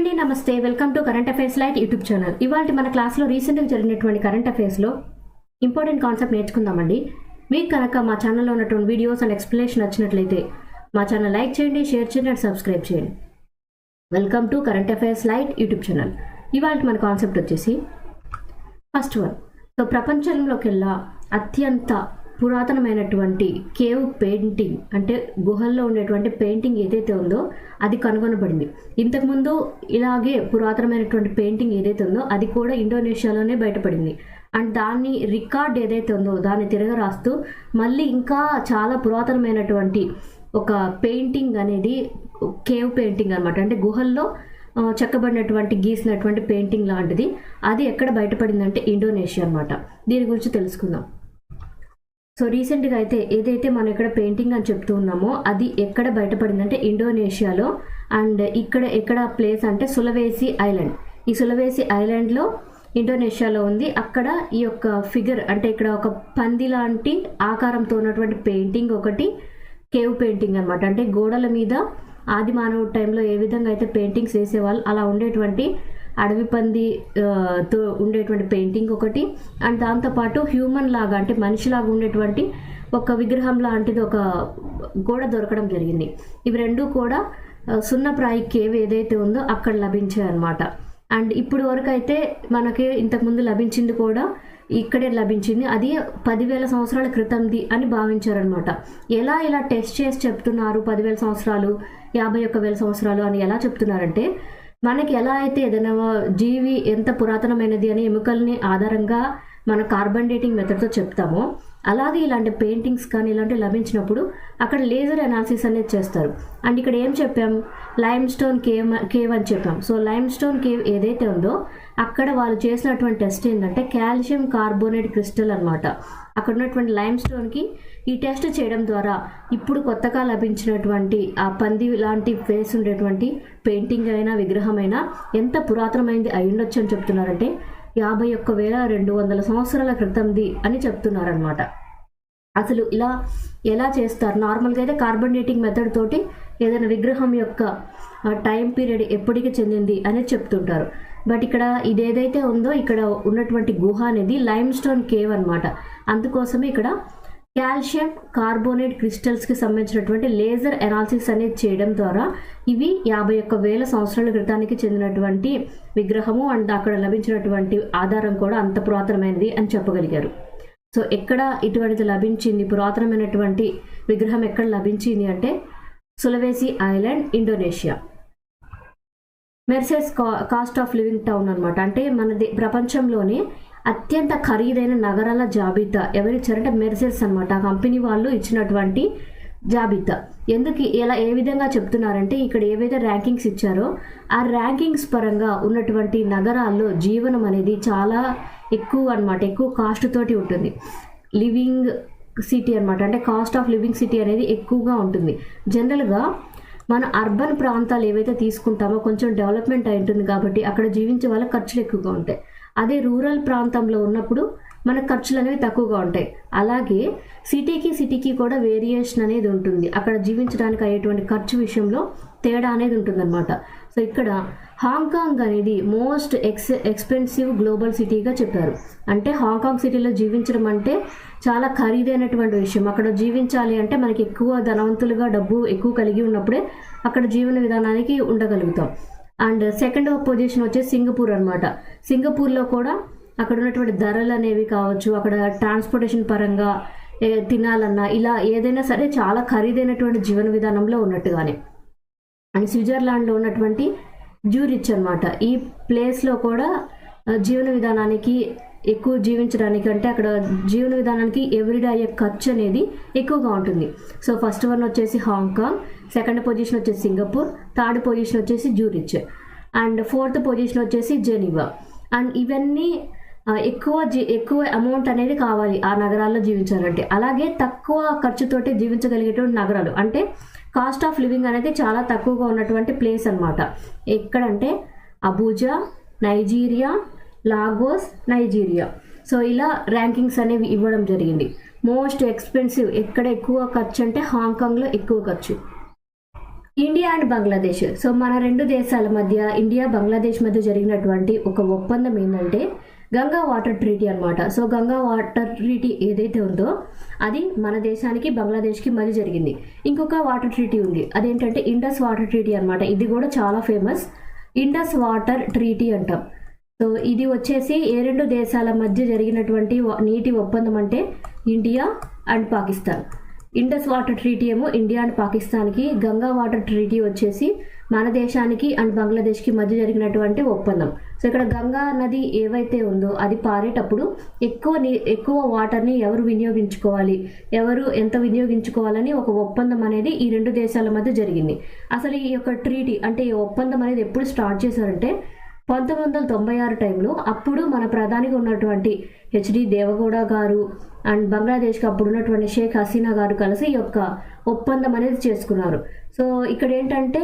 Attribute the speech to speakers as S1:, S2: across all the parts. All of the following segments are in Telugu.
S1: అండి, నమస్తే. Welcome to current affairs light YouTube channel. ఇవాళ మన క్లాస్లో రీసెంట్గా జరిగినటువంటి కరెంట్ అఫైర్స్లో ఇంపార్టెంట్ కాన్సెప్ట్ నేర్చుకుందామండి. మీకు కనుక మా ఛానల్లో ఉన్నటువంటి వీడియోస్ అండ్ ఎక్స్ప్లెనేషన్ నచ్చినట్లయితే మా ఛానల్ లైక్ చేయండి, షేర్ చేయండి అండ్ సబ్స్క్రైబ్ చేయండి. Welcome to current affairs light YouTube channel. ఇవాళ మన కాన్సెప్ట్ వచ్చేసి ఫస్ట్ వన్. సో ప్రపంచంలోకెల్లా అత్యంత పురాతనమైనటువంటి కేవ్ పెయింటింగ్, అంటే గుహల్లో ఉండేటువంటి పెయింటింగ్ ఏదైతే ఉందో అది కనుగొనబడింది. ఇంతకుముందు ఇలాగే పురాతనమైనటువంటి పెయింటింగ్ ఏదైతే ఉందో అది కూడా ఇండోనేషియాలోనే బయటపడింది. అండ్ దాన్ని రికార్డ్ ఏదైతే ఉందో దాన్ని తిరగరాస్తూ మళ్ళీ ఇంకా చాలా పురాతనమైనటువంటి ఒక పెయింటింగ్ అనేది కేవ్ పెయింటింగ్ అనమాట, అంటే గుహల్లో చెక్కబడినటువంటి గీసినటువంటి పెయింటింగ్ లాంటిది. అది ఎక్కడ బయటపడిందంటే ఇండోనేషియా అనమాట. దీని గురించి తెలుసుకుందాం. సో రీసెంట్గా అయితే ఏదైతే మనం ఇక్కడ పెయింటింగ్ అని చెప్తూ ఉన్నామో అది ఎక్కడ బయటపడిందంటే ఇండోనేషియాలో. అండ్ ఎక్కడ ప్లేస్ అంటే సులవేసి ఐలాండ్. ఈ సులవేసి ఐలాండ్లో ఇండోనేషియాలో ఉంది. అక్కడ ఈ యొక్క ఫిగర్, అంటే ఇక్కడ ఒక పంది లాంటి ఆకారంతో ఉన్నటువంటి పెయింటింగ్ ఒకటి కేవ్ పెయింటింగ్ అనమాట. అంటే గోడల మీద ఆది మానవుడి టైంలో ఏ విధంగా అయితే పెయింటింగ్స్ వేసేవాళ్ళు అలా ఉండేటువంటి అడవి పంది తో ఉండేటువంటి పెయింటింగ్ ఒకటి. అండ్ దాంతోపాటు హ్యూమన్ లాగా, అంటే మనిషిలాగా ఉండేటువంటి ఒక విగ్రహం లాంటిది ఒక గోడ దొరకడం జరిగింది. ఇవి రెండు కూడా సున్నప్రాయి కేవ్ ఏదైతే ఉందో అక్కడ లభించాయి అన్నమాట. అండ్ ఇప్పుడు వరకు అయితే మనకి ఇంతకుముందు లభించింది కూడా ఇక్కడే లభించింది. అది 10,000 సంవత్సరాల క్రితంది అని భావించారనమాట. ఇలా టెస్ట్ చేసి చెప్తున్నారు 10,000 సంవత్సరాలు 51,000 సంవత్సరాలు అని ఎలా చెప్తున్నారంటే, మనకి ఎలా అయితే ఏదైనా జీవి ఎంత పురాతనమైనది అని ఎముకల్ని ఆధారంగా మన కార్బన్ డేటింగ్ మెథడ్తో చెప్తామో, అలాగే ఇలాంటి పెయింటింగ్స్ కానీ ఇలాంటివి లభించినప్పుడు అక్కడ లేజర్ అనాలిసిస్ అనేది చేస్తారు. అండ్ ఇక్కడ ఏం చెప్పాం, లైమ్ స్టోన్ కేవ్ అని చెప్పాం. సో లైమ్ స్టోన్ కేవ్ ఏదైతే ఉందో అక్కడ వాళ్ళు చేసినటువంటి టెస్ట్ ఏంటంటే కాల్షియం కార్బోనేట్ క్రిస్టల్ అనమాట. అక్కడ ఉన్నటువంటి లైమ్ స్టోన్కి ఈ టెస్ట్ చేయడం ద్వారా ఇప్పుడు కొత్తగా లభించినటువంటి ఆ పంది లాంటి ఫేస్ ఉండేటువంటి పెయింటింగ్ అయినా విగ్రహం అయినా ఎంత పురాతనమైంది అయి ఉండొచ్చు అని చెప్తున్నారంటే 51,200 సంవత్సరాల క్రితంది అని చెప్తున్నారనమాట. అసలు ఇలా ఎలా చేస్తారు? నార్మల్గా అయితే కార్బన్ డేటింగ్ మెథడ్ తోటి ఏదైనా విగ్రహం యొక్క టైం పీరియడ్ ఎప్పటికి చెందింది అనేది చెప్తుంటారు. బట్ ఇక్కడ ఇదేదైతే ఉందో ఇక్కడ ఉన్నటువంటి గుహ అనేది లైమ్ స్టోన్ కేవ్ అనమాట. అందుకోసమే ఇక్కడ కాల్షియం కార్బోనేట్ క్రిస్టల్స్కి సంబంధించినటువంటి లేజర్ అనాలిసిస్ అనేది చేయడం ద్వారా ఇవి 51,000 సంవత్సరాల క్రితానికి చెందినటువంటి విగ్రహము అండ్ అక్కడ లభించినటువంటి ఆధారం కూడా అంత పురాతనమైనది అని చెప్పగలిగారు. సో ఎక్కడ ఇటువంటిది లభించింది, పురాతనమైనటువంటి విగ్రహం ఎక్కడ లభించింది అంటే Sulawesi island, Indonesia. Mercer's cost of living town అనమాట. అంటే మన ప్రపంచంలోనే అత్యంత ఖరీదైన నగరాల జాబితా ఎవరిచ్చారంటే మెర్సెస్ అనమాట. ఆ కంపెనీ వాళ్ళు ఇచ్చినటువంటి జాబితా. ఎందుకు ఏ విధంగా చెప్తున్నారంటే ఇక్కడ ఏవైతే ర్యాంకింగ్స్ ఇచ్చారో ఆ ర్యాంకింగ్స్ పరంగా ఉన్నటువంటి నగరాల్లో జీవనం అనేది చాలా ఎక్కువ అనమాట, ఎక్కువ కాస్ట్ తోటి ఉంటుంది. లివింగ్ సిటీ అనమాట, అంటే కాస్ట్ ఆఫ్ లివింగ్ సిటీ అనేది ఎక్కువగా ఉంటుంది. జనరల్గా మన అర్బన్ ప్రాంతాలు ఏవైతే తీసుకుంటామో కొంచెం డెవలప్మెంట్ అయి ఉంటుంది కాబట్టి అక్కడ జీవించే వాళ్ళ ఖర్చులు ఎక్కువగా ఉంటాయి. అదే రూరల్ ప్రాంతంలో ఉన్నప్పుడు మన ఖర్చులు అనేవి తక్కువగా ఉంటాయి. అలాగే సిటీకి కూడా వేరియేషన్ అనేది ఉంటుంది. అక్కడ జీవించడానికి అయ్యేటువంటి ఖర్చు విషయంలో తేడా అనేది ఉంటుందన్నమాట. సో ఇక్కడ హాంకాంగ్ అనేది మోస్ట్ ఎక్స్పెన్సివ్ గ్లోబల్ సిటీగా చెప్పారు. అంటే హాంకాంగ్ సిటీలో జీవించడం అంటే చాలా ఖరీదైనటువంటి విషయం. అక్కడ జీవించాలి అంటే మనకి ఎక్కువ ధనవంతులుగా డబ్బు ఎక్కువ కలిగి ఉన్నప్పుడే అక్కడ జీవన విధానానికి ఉండగలుగుతాం. అండ్ సెకండ్ పొజిషన్ వచ్చేసి సింగపూర్ అనమాట. సింగపూర్లో కూడా అక్కడ ఉన్నటువంటి ధరలు అనేవి కావచ్చు, అక్కడ ట్రాన్స్పోర్టేషన్ పరంగా తినాలన్నా ఇలా ఏదైనా సరే చాలా ఖరీదైనటువంటి జీవన విధానంలో ఉన్నట్టుగానే. అండ్ స్విట్జర్లాండ్లో ఉన్నటువంటి జ్యూరిచ్ అనమాట. ఈ ప్లేస్లో కూడా జీవన విధానానికి ఎక్కువ జీవించడానికి, అంటే అక్కడ జీవన విధానానికి ఎవ్రీడే అయ్యే ఖర్చు అనేది ఎక్కువగా ఉంటుంది. సో ఫస్ట్ వన్ వచ్చేసి హాంకాంగ్, సెకండ్ పొజిషన్ వచ్చేసి సింగపూర్, థర్డ్ పొజిషన్ వచ్చేసి జ్యూరిచ్, అండ్ ఫోర్త్ పొజిషన్ వచ్చేసి జెనీవా. అండ్ ఇవన్నీ ఎక్కువ అమౌంట్ అనేది కావాలి ఆ నగరాల్లో జీవించాలంటే. అలాగే తక్కువ ఖర్చుతోటి జీవించగలిగేటువంటి నగరాలు, అంటే కాస్ట్ ఆఫ్ లివింగ్ అనేది చాలా తక్కువగా ఉన్నటువంటి ప్లేస్ అనమాట. ఎక్కడంటే Abuja, Nigeria, Lagos, Nigeria. So ఇలా ర్యాంకింగ్స్ అనేవి ఇవ్వడం జరిగింది. మోస్ట్ ఎక్స్పెన్సివ్ ఎక్కడ ఎక్కువ ఖర్చు అంటే హాంకాంగ్లో ఎక్కువ ఖర్చు. India and Bangladesh. సో మన రెండు దేశాల మధ్య, ఇండియా బంగ్లాదేశ్ మధ్య జరిగినటువంటి ఒక ఒప్పందం ఏంటంటే గంగా వాటర్ ట్రీటీ అనమాట. సో గంగా వాటర్ ట్రీటీ ఏదైతే ఉందో అది మన దేశానికి బంగ్లాదేశ్కి మధ్య జరిగింది. ఇంకొక వాటర్ ట్రీటీ ఉంది, అదేంటంటే ఇండస్ వాటర్ ట్రీటీ అనమాట. ఇది కూడా చాలా ఫేమస్, ఇండస్ వాటర్ ట్రీటీ అంటాం. సో ఇది వచ్చేసి ఏ రెండు దేశాల మధ్య జరిగినటువంటి నీటి ఒప్పందం అంటే India and Pakistan. Indus water treaty ఏమో ఇండియా అండ్ పాకిస్తాన్కి, గంగా వాటర్ ట్రీటీ వచ్చేసి మన దేశానికి అండ్ బంగ్లాదేశ్కి మధ్య జరిగినటువంటి ఒప్పందం. సో ఇక్కడ గంగా నది ఏవైతే ఉందో అది పారేటప్పుడు ఎక్కువ వాటర్ని ఎవరు వినియోగించుకోవాలి, ఎవరు ఎంత వినియోగించుకోవాలని ఒక ఒప్పందం అనేది ఈ రెండు దేశాల మధ్య జరిగింది. అసలు ఈ యొక్క ట్రీటీ అంటే ఈ ఒప్పందం అనేది ఎప్పుడు స్టార్ట్ చేశారంటే 1996 టైంలో. అప్పుడు మన ప్రధానిగా ఉన్నటువంటి హెచ్డి దేవగౌడ గారు అండ్ బంగ్లాదేశ్కి అప్పుడు ఉన్నటువంటి షేక్ హసీనా గారు కలిసి ఈ యొక్క ఒప్పందం అనేది చేసుకున్నారు. సో ఇక్కడ ఏంటంటే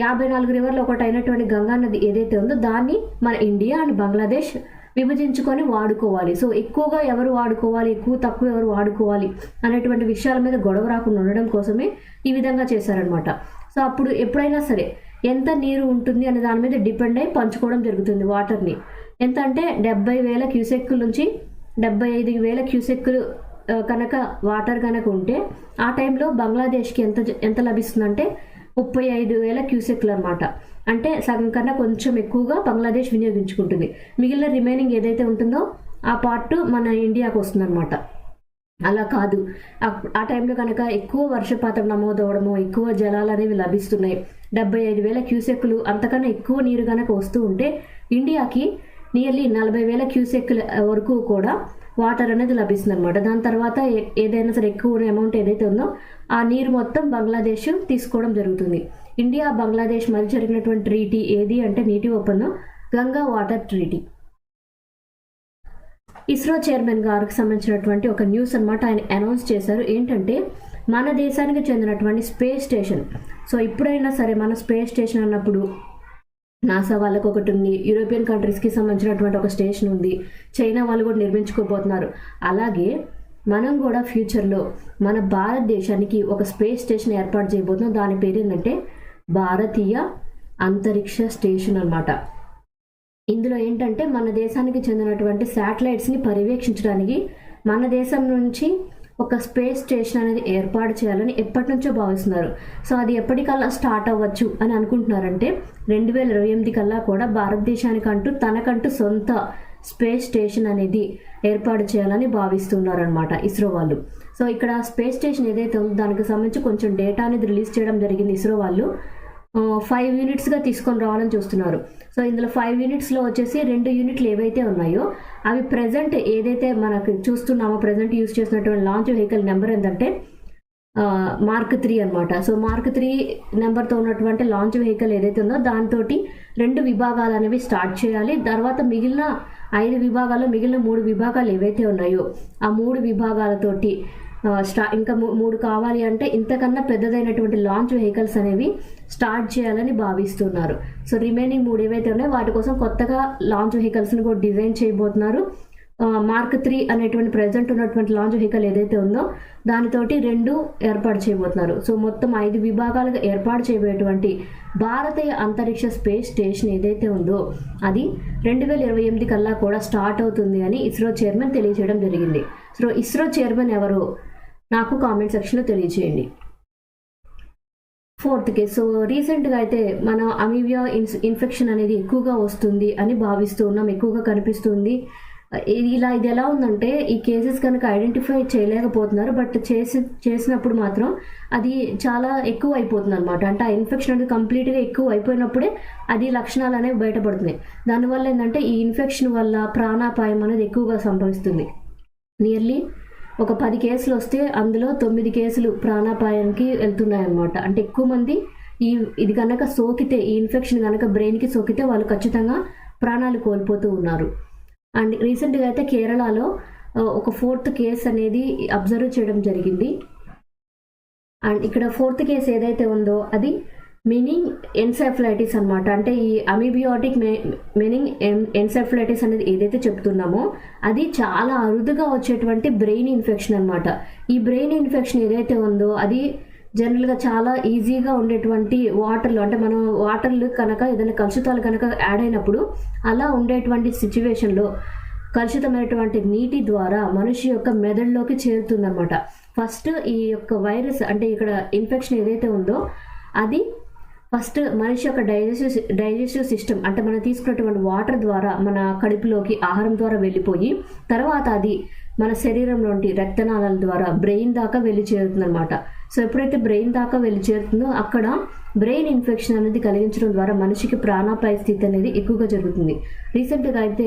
S1: 54 రివర్లు ఒకటి అయినటువంటి గంగా నది ఏదైతే ఉందో దాన్ని మన ఇండియా అండ్ బంగ్లాదేశ్ విభజించుకొని వాడుకోవాలి. సో ఎక్కువగా ఎవరు వాడుకోవాలి, ఎక్కువ తక్కువ ఎవరు వాడుకోవాలి అనేటువంటి విషయాల మీద గొడవ రాకుండా ఉండడం కోసమే ఈ విధంగా చేశారనమాట. సో అప్పుడు ఎప్పుడైనా సరే ఎంత నీరు ఉంటుంది అనే దాని మీద డిపెండ్ అయి పంచుకోవడం జరుగుతుంది వాటర్ని. ఎంత అంటే 70,000 క్యూసెక్కుల నుంచి 75,000 క్యూసెక్కులు కనుక వాటర్ కనుక ఉంటే ఆ టైంలో బంగ్లాదేశ్కి ఎంత లభిస్తుందంటే 35,000 క్యూసెక్లు అనమాట. అంటే సగం కన్నా కొంచెం ఎక్కువగా బంగ్లాదేశ్ వినియోగించుకుంటుంది. మిగిలిన రిమైనింగ్ ఏదైతే ఉంటుందో ఆ పార్ట్ మన ఇండియాకు వస్తుందన్నమాట. అలా కాదు, ఆ టైంలో కనుక ఎక్కువ వర్షపాతం నమోదవడము, ఎక్కువ జలాలు అనేవి లభిస్తున్నాయి, 75,000 క్యూసెక్కులు అంతకన్నా ఎక్కువ నీరు కనుక వస్తూ ఉంటే ఇండియాకి నియర్లీ 40,000 క్యూసెక్కుల వరకు కూడా వాటర్ అనేది లభిస్తుంది అనమాట. దాని తర్వాత ఏదైనా సరే ఎక్కువ అమౌంట్ ఏదైతే ఉందో ఆ నీరు మొత్తం బంగ్లాదేశ్ తీసుకోవడం జరుగుతుంది. ఇండియా బంగ్లాదేశ్ మధ్య జరిగినటువంటి ట్రీటీ ఏది అంటే నీటి ఒప్పందం Ganga water treaty. ISRO chairman గారికి సంబంధించినటువంటి ఒక న్యూస్ అనమాట. ఆయన అనౌన్స్ చేశారు ఏంటంటే మన దేశానికి చెందినటువంటి స్పేస్ స్టేషన్. సో ఇప్పుడైనా సరే మన స్పేస్ స్టేషన్ అన్నప్పుడు నాసా వాళ్ళకు ఒకటి ఉంది, యూరోపియన్ కంట్రీస్కి సంబంధించినటువంటి ఒక స్టేషన్ ఉంది, చైనా వాళ్ళు కూడా నిర్మించుకోబోతున్నారు. అలాగే మనం కూడా ఫ్యూచర్లో మన భారతదేశానికి ఒక స్పేస్ స్టేషన్ ఏర్పాటు చేయబోతున్నాం. దాని పేరు ఏంటంటే భారతీయ అంతరిక్ష స్టేషన్ అనమాట. ఇందులో ఏంటంటే మన దేశానికి చెందినటువంటి శాటిలైట్స్ని పర్యవేక్షించడానికి మన దేశం నుంచి ఒక స్పేస్ స్టేషన్ అనేది ఏర్పాటు చేయాలని ఎప్పటి నుంచో భావిస్తున్నారు. సో అది ఎప్పటికల్లా స్టార్ట్ అవ్వచ్చు అని అనుకుంటున్నారంటే 2028 కల్లా కూడా భారతదేశానికంటూ తనకంటూ సొంత స్పేస్ స్టేషన్ అనేది ఏర్పాటు చేయాలని భావిస్తున్నారనమాట ఇస్రో వాళ్ళు. సో ఇక్కడ స్పేస్ స్టేషన్ ఏదైతే ఉందో దానికి సంబంధించి కొంచెం డేటా అనేది రిలీజ్ చేయడం జరిగింది. ఇస్రో వాళ్ళు 5 యూనిట్స్గా తీసుకొని రావాలని చూస్తున్నారు. సో ఇందులో 5 యూనిట్స్లో వచ్చేసి 2 యూనిట్లు ఏవైతే ఉన్నాయో అవి ప్రజెంట్ ఏదైతే మనకు చూస్తున్నామో ప్రజెంట్ యూజ్ చేసినటువంటి లాంచ్ వెహికల్ నెంబర్ ఏంటంటే మార్క్ 3 అనమాట. సో మార్క్ 3 నెంబర్తో ఉన్నటువంటి లాంచ్ వెహికల్ ఏదైతే ఉందో దాంతో 2 విభాగాలు అనేవి స్టార్ట్ చేయాలి. తర్వాత మిగిలిన 5 విభాగాలు, మిగిలిన 3 విభాగాలు ఏవైతే ఉన్నాయో ఆ 3 విభాగాలతోటి ఇంకా 3 కావాలి అంటే ఇంతకన్నా పెద్దదైనటువంటి లాంచ్ వెహికల్స్ అనేవి స్టార్ట్ చేయాలని భావిస్తున్నారు. సో రిమైనింగ్ 3 ఏవైతే ఉన్నాయో వాటి కోసం కొత్తగా లాంచ్ వెహికల్స్ని కూడా డిజైన్ చేయబోతున్నారు. మార్క్ 3 అనేటువంటి ప్రజెంట్ ఉన్నటువంటి లాంచ్ వెహికల్ ఏదైతే ఉందో దానితోటి 2 ఏర్పాటు చేయబోతున్నారు. సో మొత్తం 5 విభాగాలుగా ఏర్పాటు చేయబోయేటువంటి భారతీయ అంతరిక్ష స్పేస్ స్టేషన్ ఏదైతే ఉందో అది 2028 కల్లా కూడా స్టార్ట్ అవుతుంది అని ఇస్రో చైర్మన్ తెలియజేయడం జరిగింది. సో ఇస్రో చైర్మన్ ఎవరు నాకు కామెంట్ సెక్షన్లో తెలియజేయండి. 4th case. సో రీసెంట్గా అయితే మన అమీబియా ఇన్ఫెక్షన్ అనేది ఎక్కువగా వస్తుంది అని భావిస్తూ ఉన్నాం, ఎక్కువగా కనిపిస్తుంది. ఇది ఎలా ఉందంటే ఈ కేసెస్ కనుక ఐడెంటిఫై చేయలేకపోతున్నారు, బట్ చేసినప్పుడు మాత్రం అది చాలా ఎక్కువ అయిపోతుంది అనమాట. అంటే ఆ ఇన్ఫెక్షన్ అనేది కంప్లీట్గా ఎక్కువ అయిపోయినప్పుడే అది లక్షణాలు అనేవి బయటపడుతున్నాయి. దానివల్ల ఏంటంటే ఈ ఇన్ఫెక్షన్ వల్ల ప్రాణాపాయం అనేది ఎక్కువగా సంభవిస్తుంది. నియర్లీ ఒక 10 కేసులు వస్తే అందులో 9 కేసులు ప్రాణాపాయానికి వెళ్తున్నాయి అన్నమాట. అంటే ఎక్కువ మంది ఇది కనుక సోకితే, ఈ ఇన్ఫెక్షన్ కనుక బ్రెయిన్కి సోకితే వాళ్ళు ఖచ్చితంగా ప్రాణాలు కోల్పోతూ ఉన్నారు. అండ్ రీసెంట్గా అయితే కేరళలో ఒక 4th కేసు అనేది అబ్జర్వ్ చేయడం జరిగింది. అండ్ ఇక్కడ 4th కేసు ఏదైతే ఉందో అది మెనింగ్ ఎన్సెఫలైటిస్ అనమాట. అంటే ఈ అమీబియాటిక్ మెనింగ్ ఎన్సెఫలైటిస్ అనేది ఏదైతే చెప్తున్నామో అది చాలా అరుదుగా వచ్చేటువంటి బ్రెయిన్ ఇన్ఫెక్షన్ అనమాట. ఈ బ్రెయిన్ ఇన్ఫెక్షన్ ఏదైతే ఉందో అది జనరల్గా చాలా ఈజీగా ఉండేటువంటి వాటర్లు, అంటే మనం వాటర్లు కనుక ఏదైనా కలుషితాలు కనుక యాడ్ అయినప్పుడు అలా ఉండేటువంటి సిచ్యువేషన్లో కలుషితమైనటువంటి నీటి ద్వారా మనిషి యొక్క మెదడులోకి చేరుతుందన్నమాట. ఫస్ట్ ఈ యొక్క వైరస్, అంటే ఇక్కడ ఇన్ఫెక్షన్ ఏదైతే ఉందో అది ఫస్ట్ మనిషి యొక్క డైజెస్టివ్ సిస్టమ్, అంటే మనం తీసుకున్నటువంటి వాటర్ ద్వారా మన కడుపులోకి ఆహారం ద్వారా వెళ్ళిపోయి తర్వాత అది మన శరీరంలోని రక్తనాళాల ద్వారా బ్రెయిన్ దాకా వెళ్ళి చేరుతుంది అనమాట. సో ఎప్పుడైతే బ్రెయిన్ దాకా వెళ్ళి చేరుతుందో అక్కడ బ్రెయిన్ ఇన్ఫెక్షన్ అనేది కలిగించడం ద్వారా మనిషికి ప్రాణాపాయ స్థితి అనేది ఎక్కువగా జరుగుతుంది. రీసెంట్గా అయితే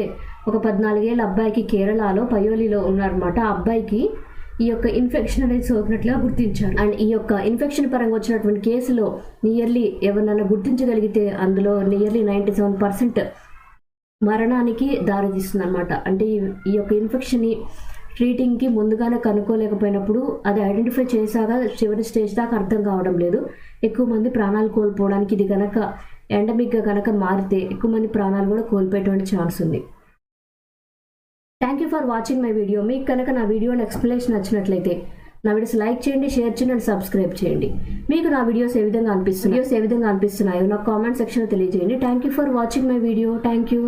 S1: ఒక 14 ఏళ్ళ అబ్బాయికి కేరళలో పయోలిలో ఉన్నారనమాట. ఆ అబ్బాయికి ఈ యొక్క ఇన్ఫెక్షన్ అనేది సోకినట్లుగా గుర్తించారు. అండ్ ఈ యొక్క ఇన్ఫెక్షన్ పరంగా వచ్చినటువంటి కేసులో నియర్లీ ఎవరినైనా గుర్తించగలిగితే అందులో నియర్లీ 97% మరణానికి దారితీస్తుంది అనమాట. అంటే ఈ యొక్క ఇన్ఫెక్షన్ని ట్రీటింగ్కి ముందుగానే కనుక్కోలేకపోయినప్పుడు అది ఐడెంటిఫై చేశాక చివరి స్టేజ్ దాకా అర్థం కావడం లేదు. ఎక్కువ మంది ప్రాణాలు కోల్పోవడానికి ఇది కనుక ఎండమిక్గా కనుక మారితే ఎక్కువ మంది ప్రాణాలు కూడా కోల్పోయేటువంటి ఛాన్స్ ఉంది. Thank you for watching my video. మీకు కనుక నా వీడియో ఎక్స్ప్లెనేషన్ నచ్చినట్లయితే నా వీడియోస్ లైక్ చేయండి, షేర్ చేయండి అండ్ సబ్స్క్రైబ్ చేయండి. మీకు నా వీడియోస్ ఏ విధంగా అనిపిస్తున్నాయో నాకు కామెంట్ సెక్షన్లో తెలియజేయండి. Thank you for watching my video. Thank you.